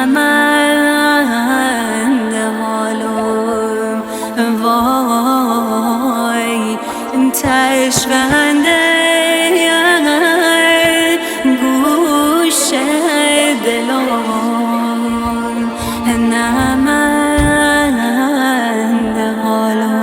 نمند حالم وای تشبنده گوش دلم نمند حالم.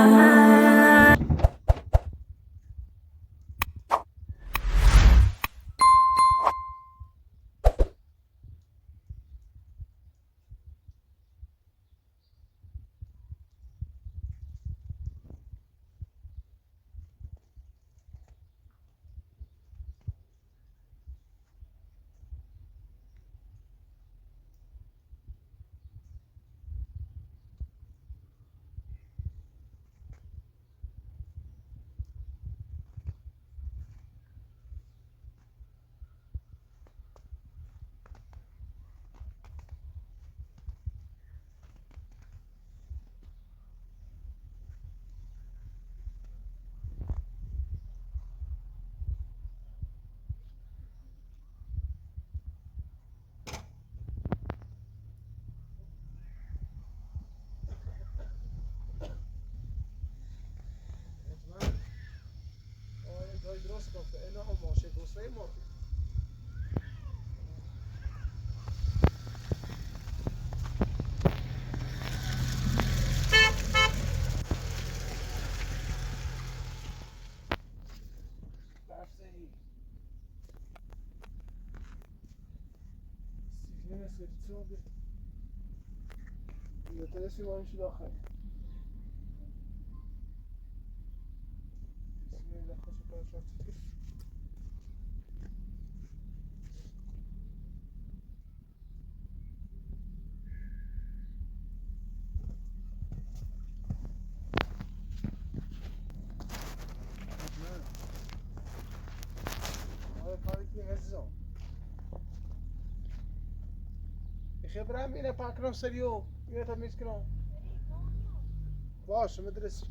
Adesso vamos te dar raiva. خبرم اینه پاکرم سریو یه تا میز کنم باشه مدرسه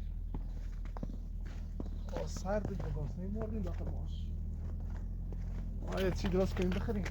سرد بگاز نمیمردیم داخل باش ما یه چی درست کنیم بخریم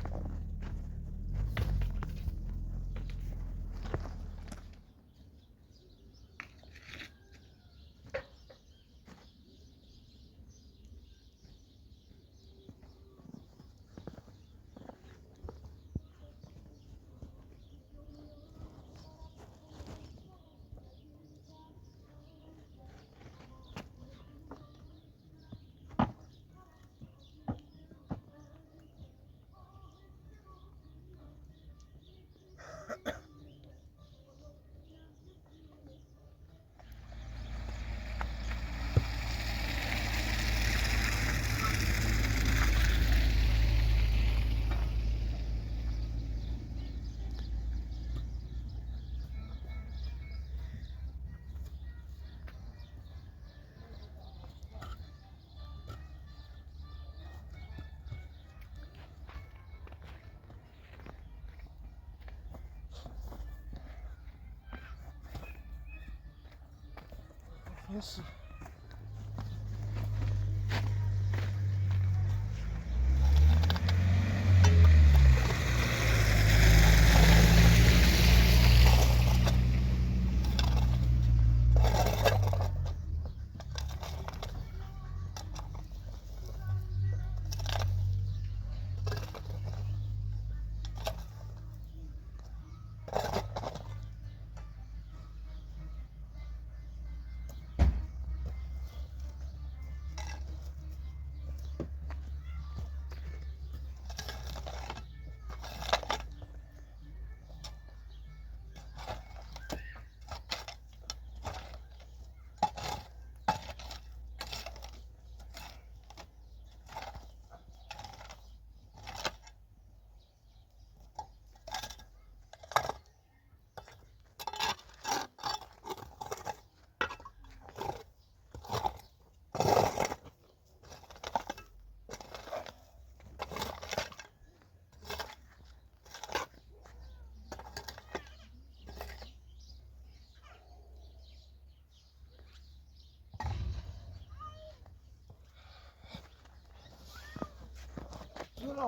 Yes.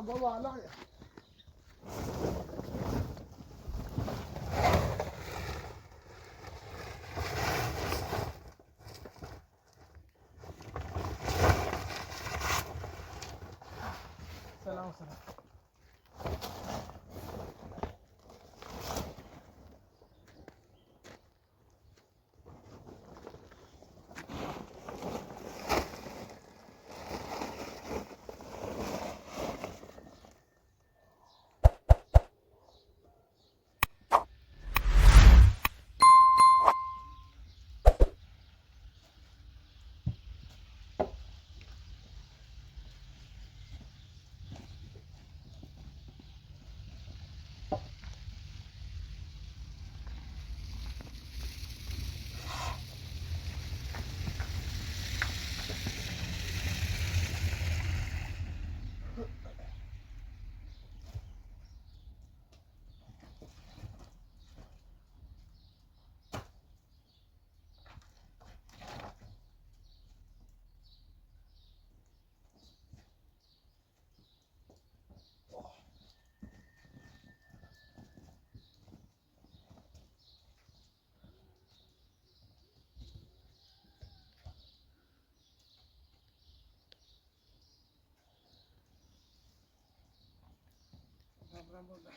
بابا عليا برم بالا.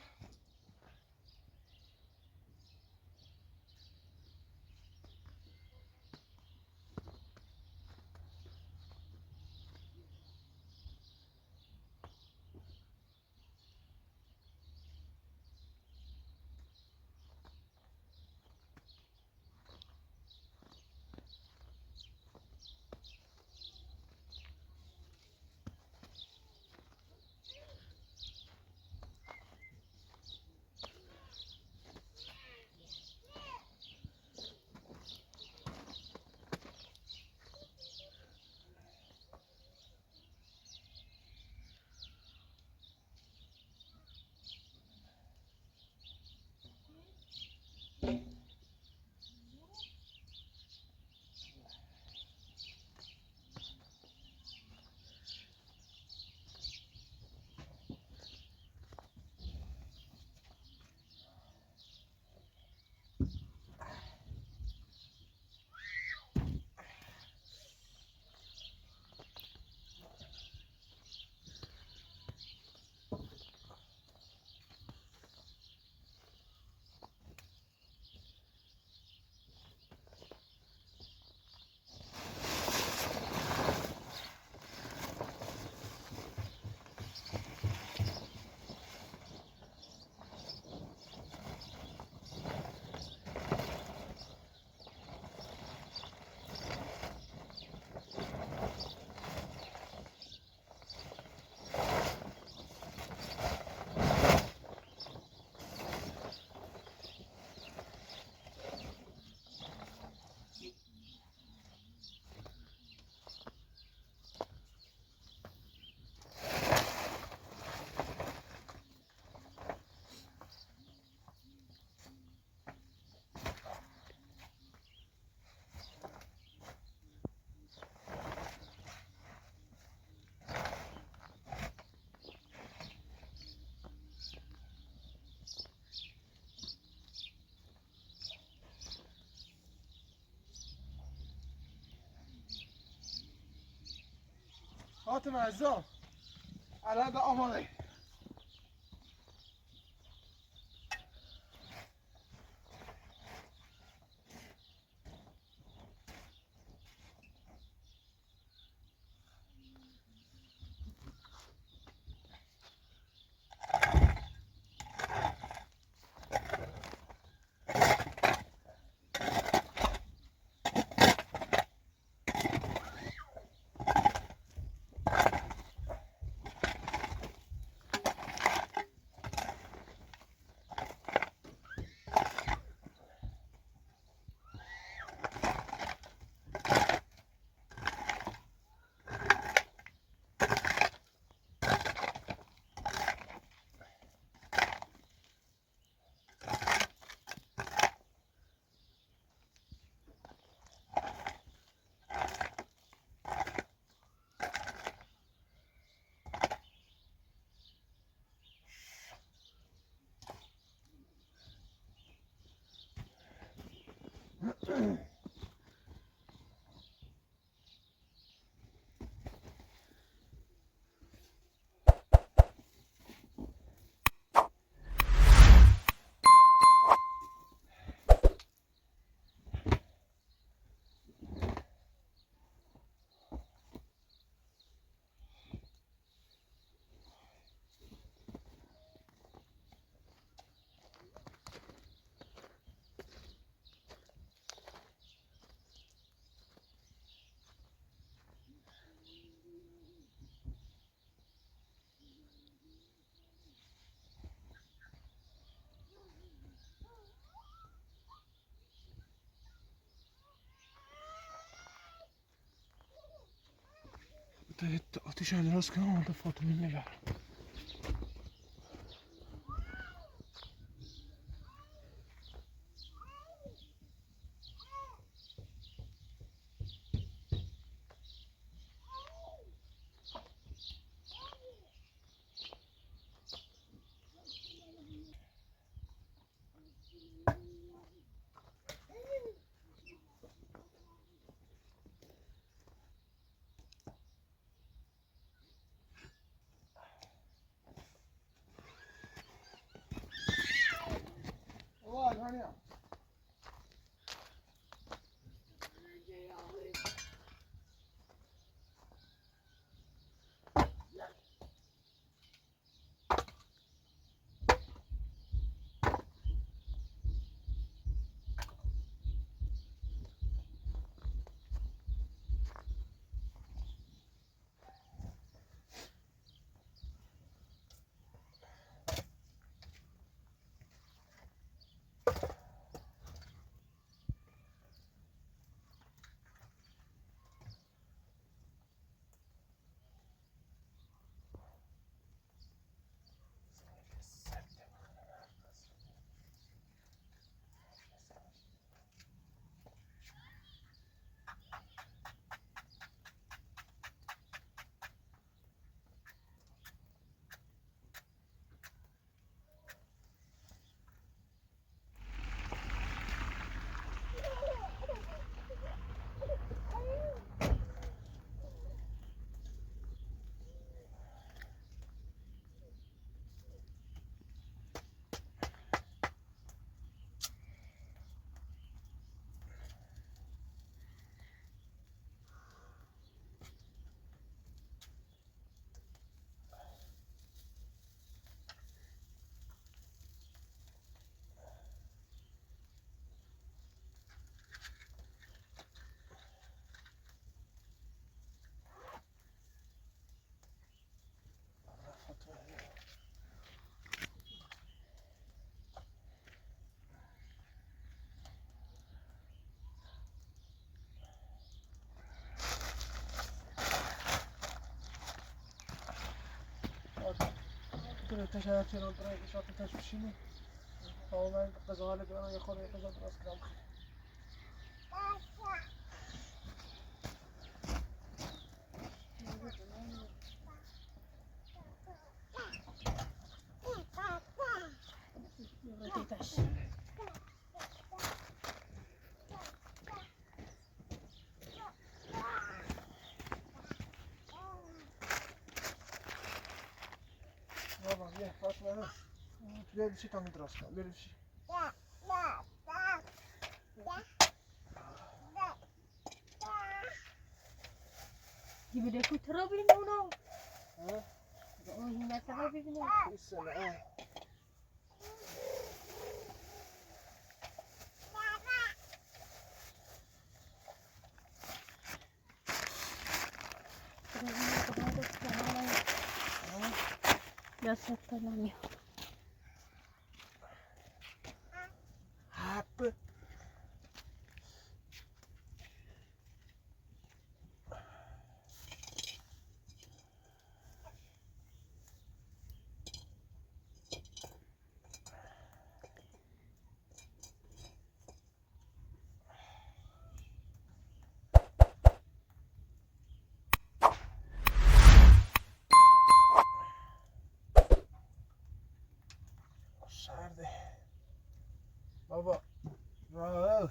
فاطمه عزام على آماده. آتیش اندراز کنم به فاطمه نگرم. Rania. Tyle też ja cię trochę wyszłaty też w siły. Połowę bezwolę biorą ja chory jakoś od rozgrał. Dobra, ty też. Dobra, nie, patrz na nas. Bierz się tam i troszkę, bierz się. Gibi dia ku terus beli no. Oh, hina terus beli no. Listen, Ya setel ni. Apa? Sarde. Baba. Wow.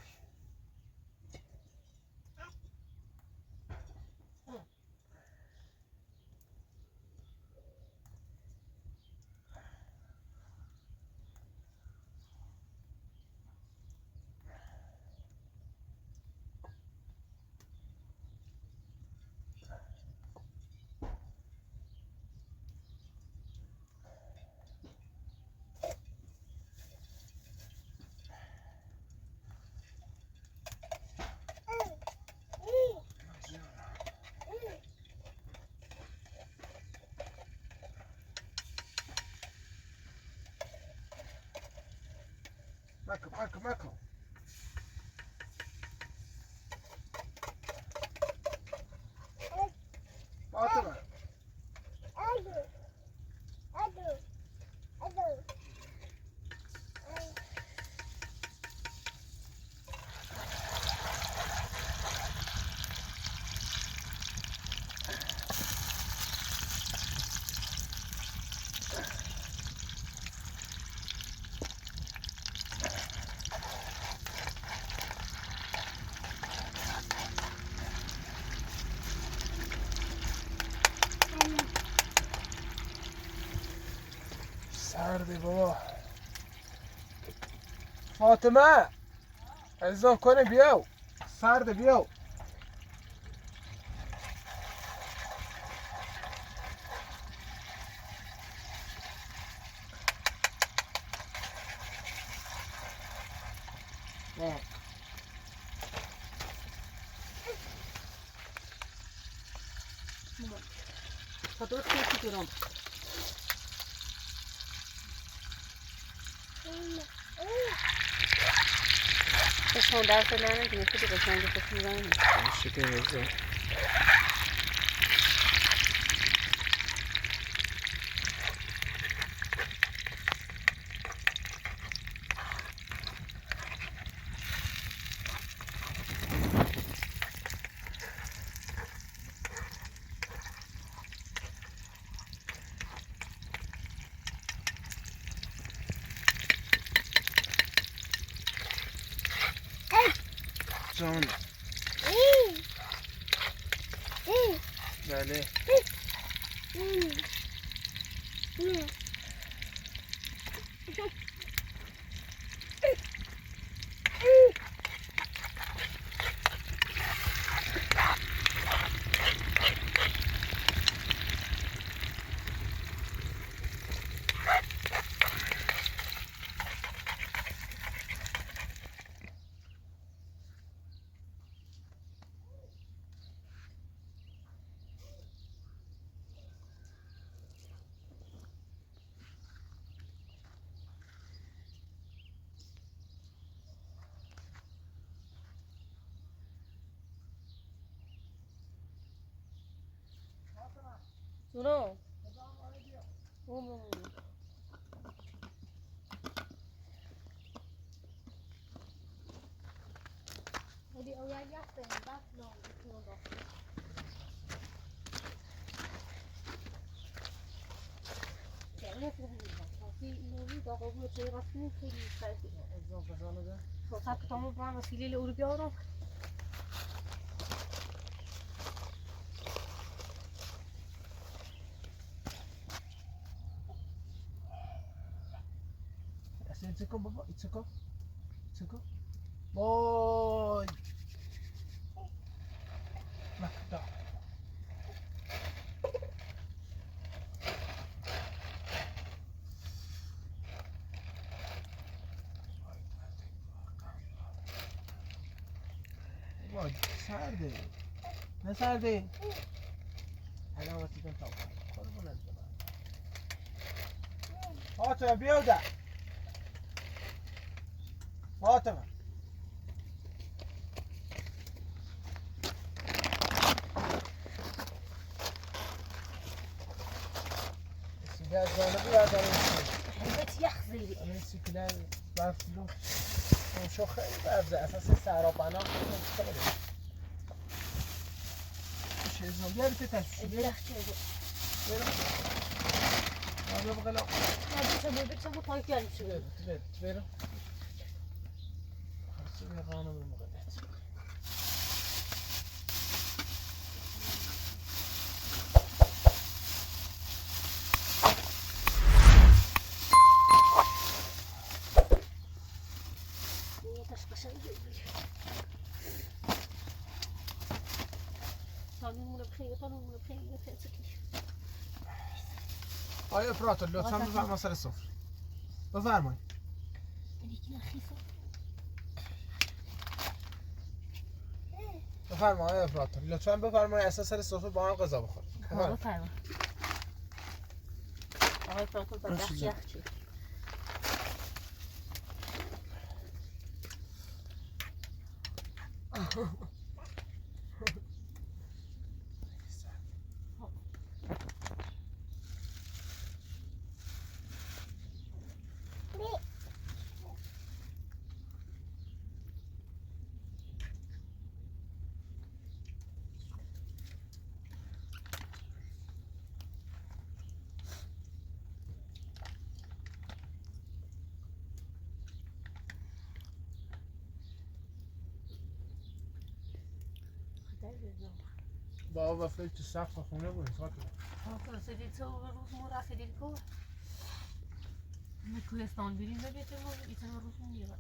Marco. Fatima. فاطمه عزیزم کنه بیاو سرده بیاو نه خاطر خیلی گرام قشنگ درس نمیدونی خیلی قشنگ خوشم شکر عزیزم جان بله سونو هدي أويا يحسن بس لو يكون يعني في نوعي ضغط شيء رسمي في السعودية. صار كتامو برا وسيلة الأوروبية ایتسکو بابا ایتسکو وای مکتا وای سرده نه سرده علامتی کن تا قربونت برم فاطمه بیا ده فاطمه سیگار جانبی یادم حبيت يخزي این سیکلر برف لوت اونشو خیلی برف زد اساس سرابنا خیلی شیزم بیا بیته تشویشی الدرخ كذا برم آبیا بقلا بتسوي طايف يعني شو برم خرسو بیا قانو بمقدت آیا افراطه لطفا بفرما سر سفره بفرمایید بفرما آیا افراطه لطفا بفرمایید اساس سر سفره با هم غذا بخوریم بفرما آقای فراتون بدبخت یخچی بابا فکر تو سقف خونه بود فاطمه رسیدید تو روز مو رسیدید کو کوهستان بریم ببینید تو ایتن روز میگیره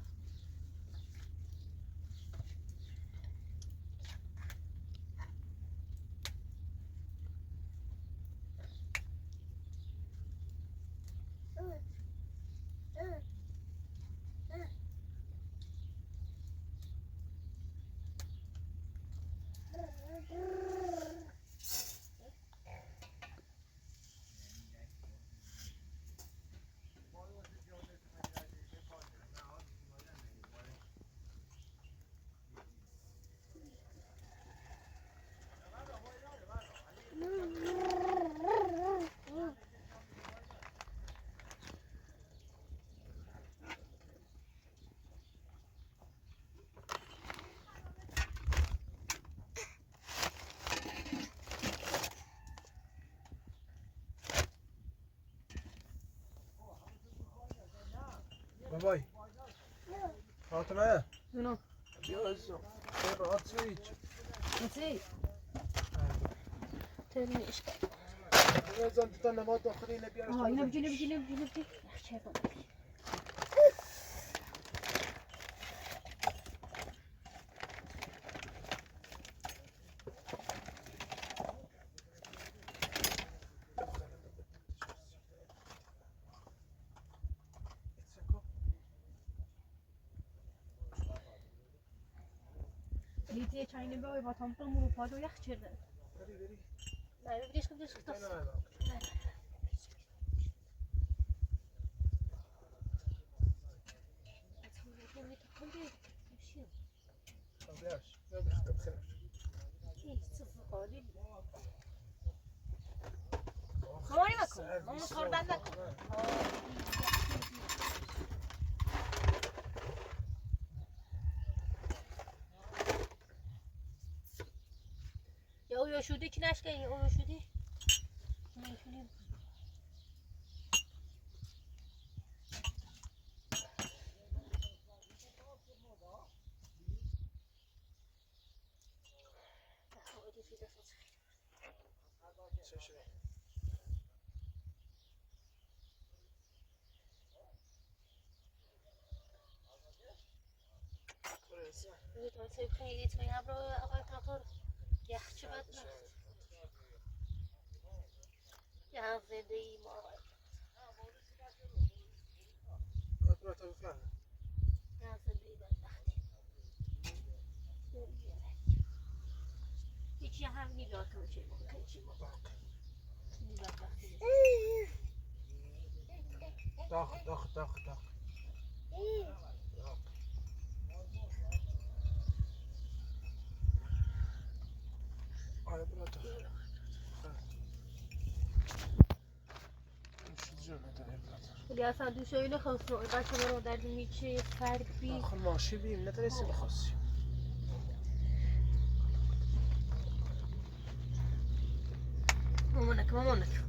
بابای فاطمه جونم بیا عزیزم خیر راحت شدید نسی ترمي اشكال لازم تستنى مواد اخرين بيعرف نبجي شايفه ليتي چاینه به با تام تو مرو پادو یخ چرده بری نه بدیش کدیش خلاص مامانی مکن مامان کار بند نکن یا شده که نشکن یا شده میتونیم خیلی تو هم رو آقای تاکر یخچه بد نست یه زنده ای ما آقای یه زنده ای بدبختی هیچی هم نیلات میشه داخ آیا برات ولی اصلا دوست öyle kalsın بچه رو در میچه فرقی آخر ماشی بیم ندرسی بخواستی مامانک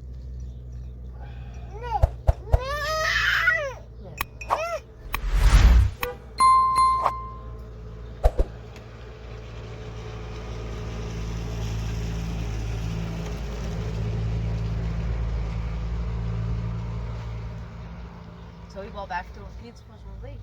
Zou je wel bij achter ons niet pas wel weet?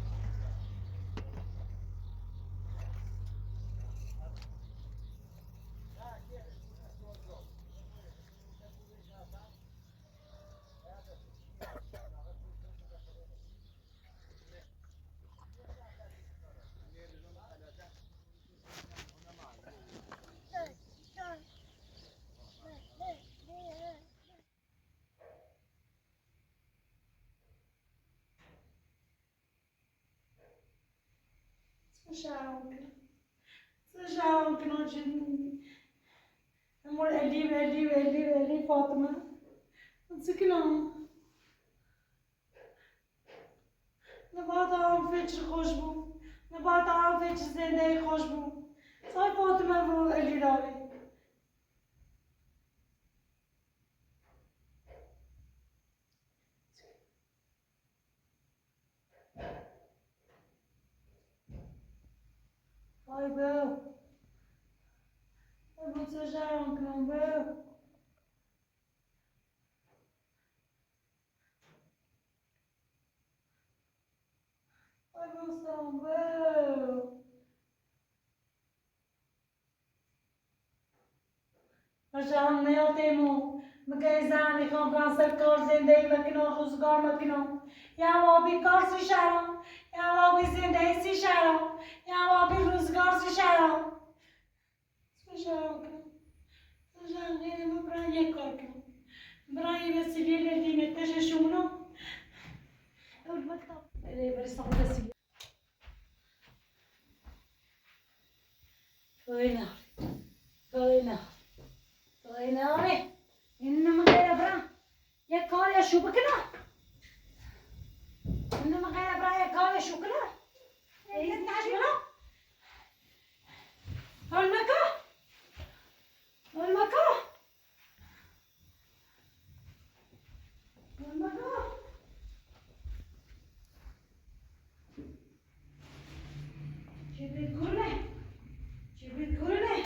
Sejam que não tinha amor ali Fátima não sei que não بعد هم فکر خوش بود بعد هم فکر زنده خوش بود سای فاطمه رو علی راوی Ay bro, bu sejam que não bro. Ay Mustafa bro. Hocam ne yapayım? Mekayzani kan kanser kar zindagi makino ro'zgor makino ya abi kar si sharam ya abi zindagi si sharam ya abi ro'zgor si sharam sharam ne mi bran ye kar kino bran ye vesile dine tashashuna اول مكتب بري صفحه السي طوينا إنما غير برا يا كار يا شو بكنا إنما غير برا يا كار يا شو كنا إيه نتعش بنا هالمكا Kibrit kurne. Kibrit kurne.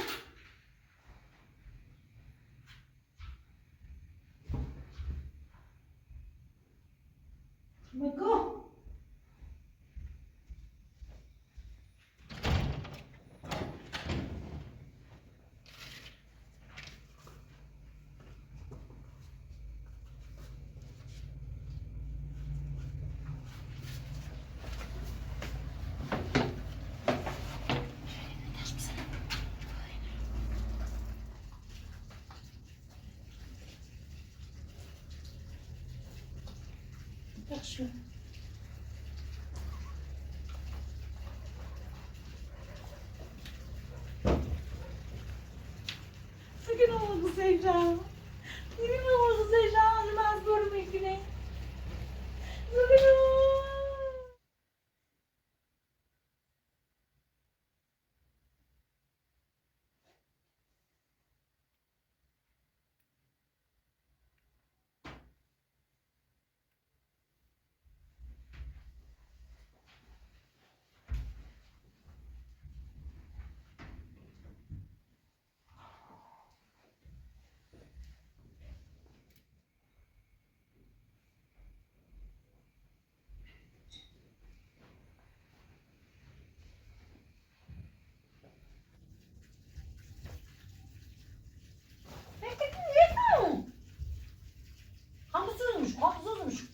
Meko. Yaxşı. Bugün oldu Seycan. Bugün oldu Seycan. Mecburum ikine. Bugün oldu. Haklısızmış, haklısızmış.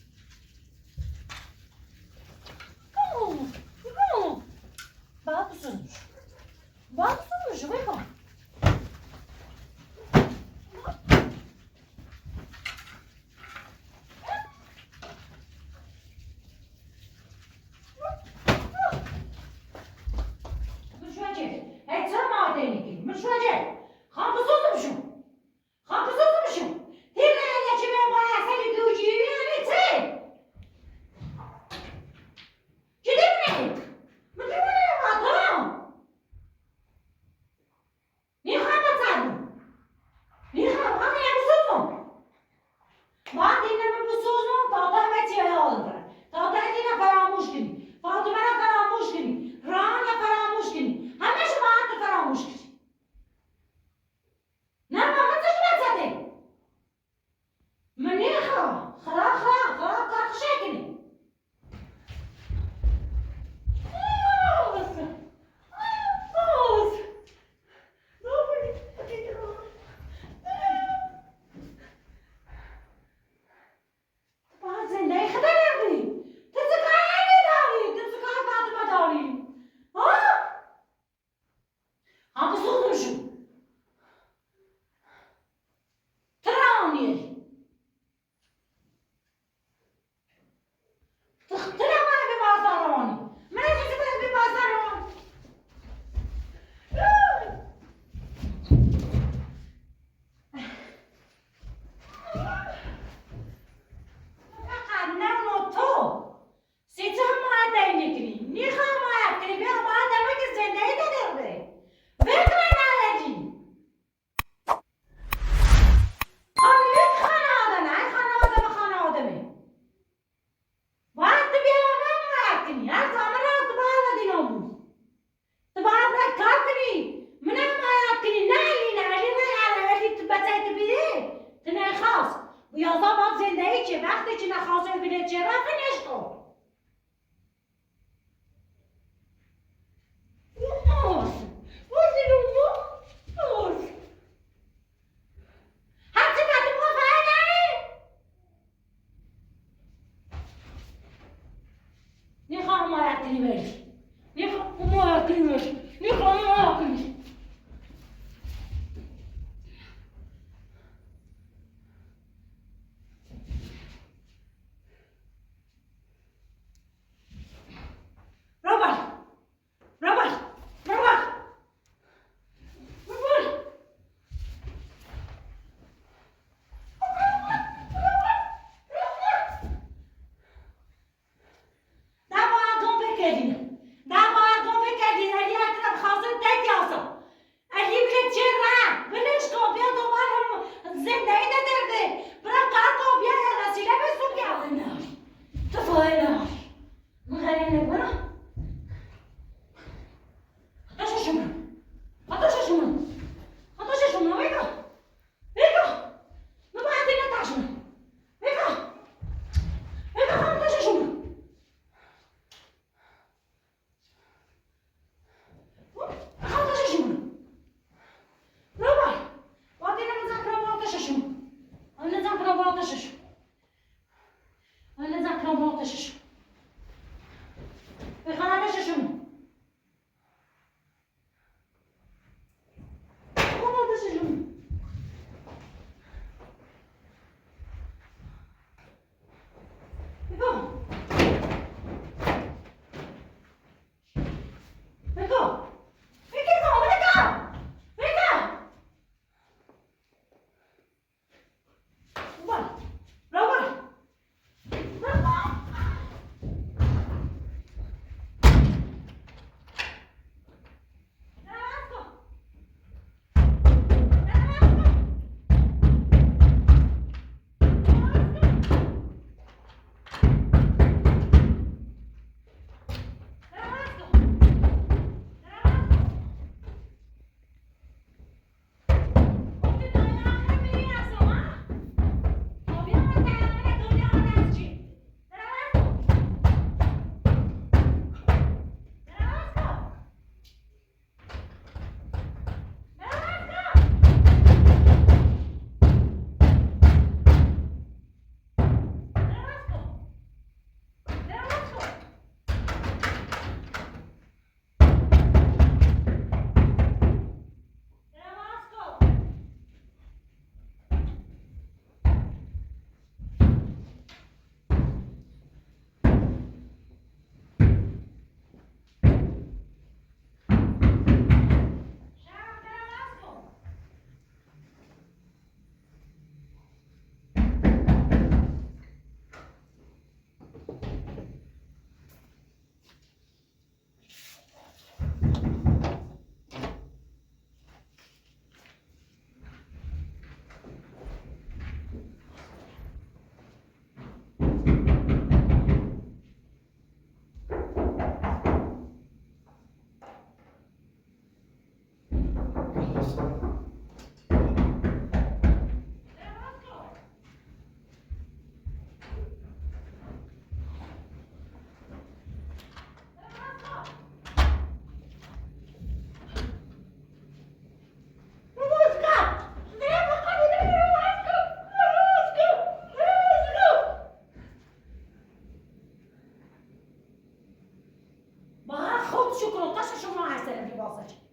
Haklısızmış. Haklısızmış, bakın. Müşvecek, etem madeni, müşvecek. Haklısızmışım. Haklısızmışım. Dinleyin ki ben bayağı seni döveceğim yani sen. Gidin mi? Mıdır mı adam? Niye anlatardın? Niye anlatardın? Ben dinleme bu sözünü tata metiye aldı. Tata edine faramuş gibi. Fatıma'na faramuş gibi. Rana faramuş gibi. Hemşe bana faramuş gibi. Ne yapamazsın ben zaten? منيحة خلاص خلاص خلاص خلاص شاكني خلاص خلاص bazen ne kadar yapayım? Tızıkaya ne dağılıyım? Tızıkaya Fatıma dağılıyım. Ha? Hapis olmuşum. Tırağım yer. Tırağım bir bazaroni. Mene tızıkaya bir bazaroni. فقط نه تو سیتا مادر نگیری نیخوام مادر کنی بیا مادر که زندگی داره بکن نالجی خانه آدمه ای خانه آدمه باید بیا من مادر کنی هر زمان را تو باید دینامون تو باید کار کنی منم مادر کنی نه تو بچه بیده تو نخواست و یازا باید زندگی که وقتی که نخواسته بیده چه رفنش کن واسه